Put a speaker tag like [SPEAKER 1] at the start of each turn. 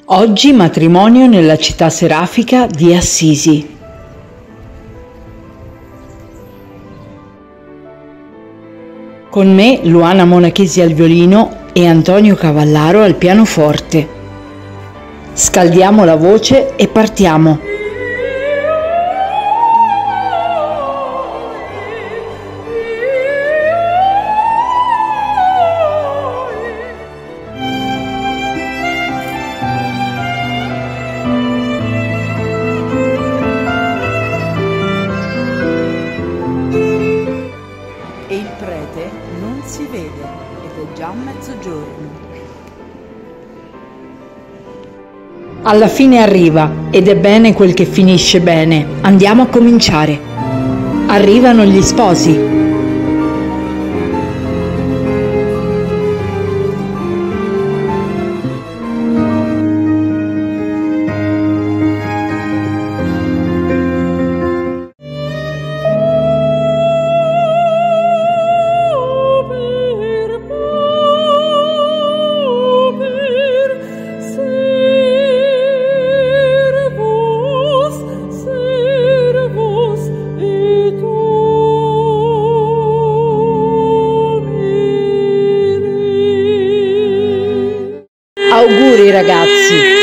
[SPEAKER 1] Oggi matrimonio nella città serafica di Assisi. Con me Luana Monachesi al violino e Antonio Cavallaro al pianoforte. Scaldiamo la voce e partiamo. E il prete non si vede ed è già mezzogiorno. Alla fine arriva ed è bene quel che finisce bene. Andiamo a cominciare. Arrivano gli sposi. Auguri ragazzi!